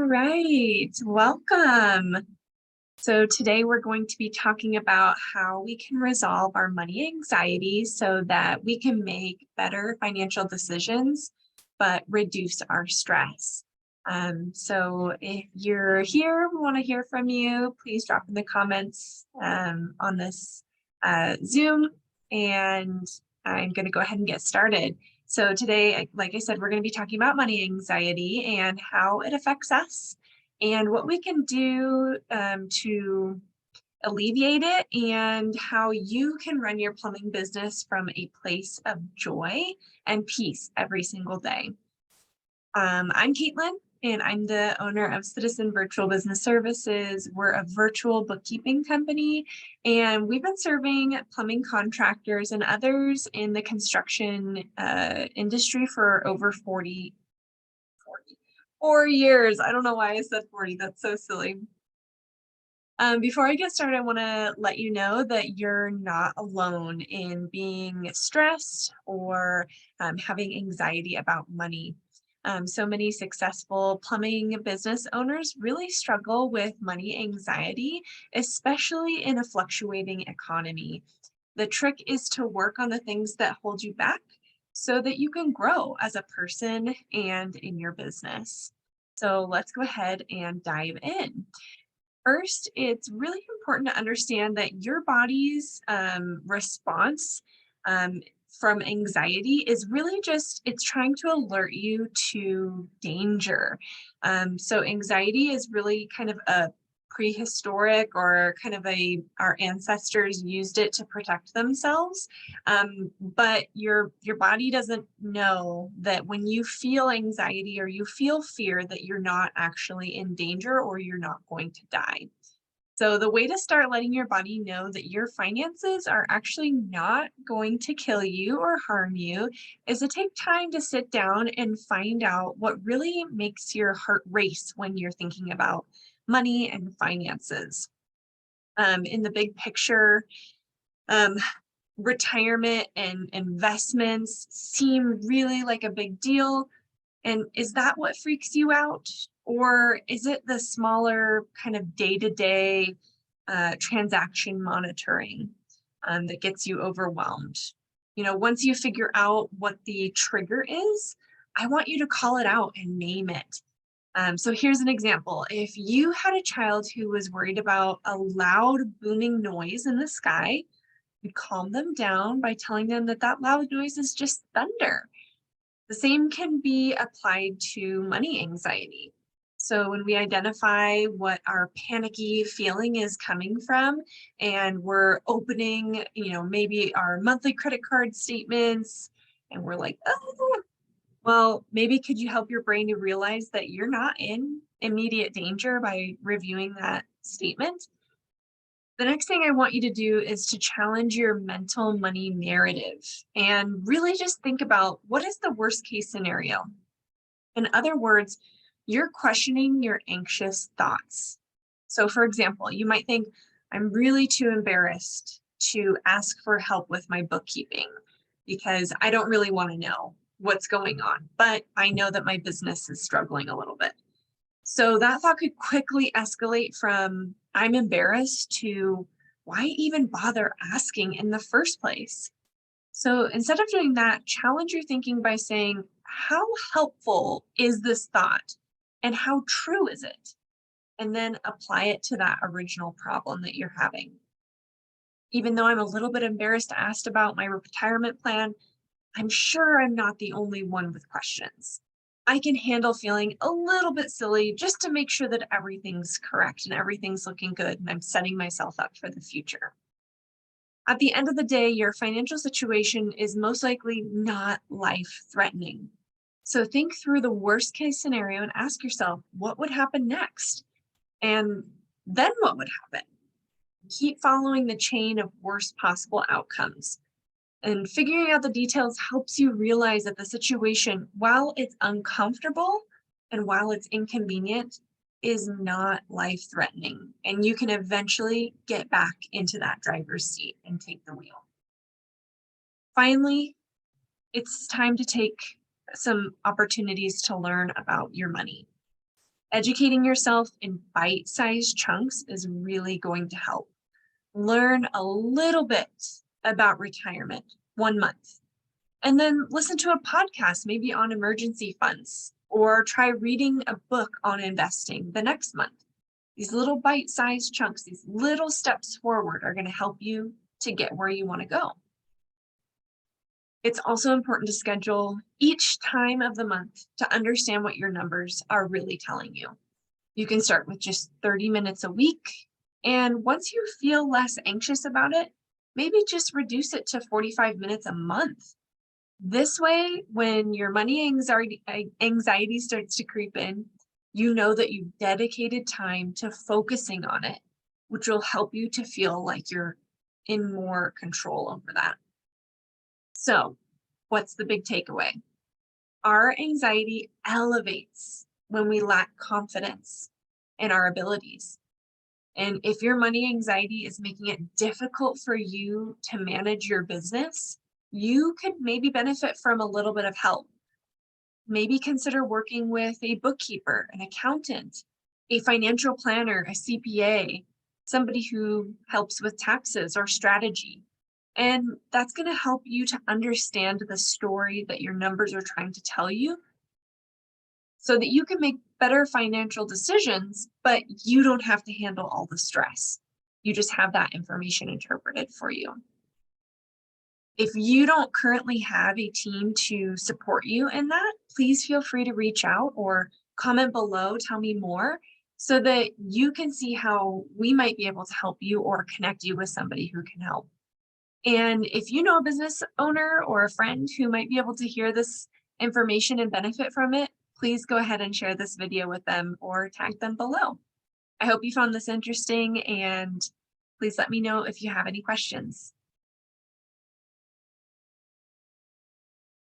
All right, welcome. So today we're going to be talking about how we can resolve our money anxiety so that we can make better financial decisions, but reduce our stress. So if you're here, we want to hear from you. Please drop in the comments on this Zoom, and I'm going to go ahead and get started. So today, like I said, we're going to be talking about money anxiety and how it affects us and what we can do to alleviate it and how you can run your plumbing business from a place of joy and peace every single day. I'm Caitlin, and I'm the owner of Citizen Virtual Business Services. We're a virtual bookkeeping company, and we've been serving plumbing contractors and others in the construction industry for over 44 years. I don't know why I said 40, that's so silly. Before I get started, I want to let you know that you're not alone in being stressed or having anxiety about money. So many successful plumbing business owners really struggle with money anxiety, especially in a fluctuating economy. The trick is to work on the things that hold you back so that you can grow as a person and in your business. So let's go ahead and dive in. First, it's really important to understand that your body's response from anxiety is really just, it's trying to alert you to danger. So anxiety is really kind of a prehistoric or kind of our ancestors used it to protect themselves. But your body doesn't know that when you feel anxiety or you feel fear that you're not actually in danger or you're not going to die. So the way to start letting your body know that your finances are actually not going to kill you or harm you is to take time to sit down and find out what really makes your heart race when you're thinking about money and finances. In the big picture, retirement and investments seem really like a big deal. And is that what freaks you out? Or is it the smaller kind of day-to-day transaction monitoring that gets you overwhelmed? You know, once you figure out what the trigger is, I want you to call it out and name it. So here's an example. If you had a child who was worried about a loud booming noise in the sky, you calm them down by telling them that that loud noise is just thunder. The same can be applied to money anxiety. So when we identify what our panicky feeling is coming from, and we're opening, maybe our monthly credit card statements, and we're like, oh, well, maybe could you help your brain to realize that you're not in immediate danger by reviewing that statement? The next thing I want you to do is to challenge your mental money narrative and really just think about what is the worst case scenario. In other words, you're questioning your anxious thoughts. So for example, you might think, I'm really too embarrassed to ask for help with my bookkeeping because I don't really want to know what's going on, but I know that my business is struggling a little bit. So that thought could quickly escalate from I'm embarrassed to why even bother asking in the first place? So instead of doing that, challenge your thinking by saying, how helpful is this thought and how true is it? And then apply it to that original problem that you're having. Even though I'm a little bit embarrassed to ask about my retirement plan, I'm sure I'm not the only one with questions. I can handle feeling a little bit silly just to make sure that everything's correct and everything's looking good and I'm setting myself up for the future. At the end of the day, your financial situation is most likely not life-threatening. So think through the worst case scenario and ask yourself, what would happen next? And then what would happen? Keep following the chain of worst possible outcomes. And figuring out the details helps you realize that the situation, while it's uncomfortable and while it's inconvenient, is not life-threatening. And you can eventually get back into that driver's seat and take the wheel. Finally, it's time to take some opportunities to learn about your money. Educating yourself in bite-sized chunks is really going to help. Learn a little bit about retirement 1 month, and then listen to a podcast, maybe on emergency funds, or try reading a book on investing the next month. These little bite-sized chunks, these little steps forward are going to help you to get where you want to go. It's also important to schedule each time of the month to understand what your numbers are really telling you. You can start with just 30 minutes a week, and once you feel less anxious about it, maybe just reduce it to 45 minutes a month. This way, when your money anxiety starts to creep in, you know that you've dedicated time to focusing on it, which will help you to feel like you're in more control over that. So, what's the big takeaway? Our anxiety elevates when we lack confidence in our abilities. And if your money anxiety is making it difficult for you to manage your business, you could maybe benefit from a little bit of help. Maybe consider working with a bookkeeper, an accountant, a financial planner, a CPA, somebody who helps with taxes or strategy. And that's going to help you to understand the story that your numbers are trying to tell you so that you can make better financial decisions, but you don't have to handle all the stress. You just have that information interpreted for you. If you don't currently have a team to support you in that, please feel free to reach out or comment below, tell me more, so that you can see how we might be able to help you or connect you with somebody who can help. And if you know a business owner or a friend who might be able to hear this information and benefit from it, please go ahead and share this video with them or tag them below. I hope you found this interesting, and please let me know if you have any questions.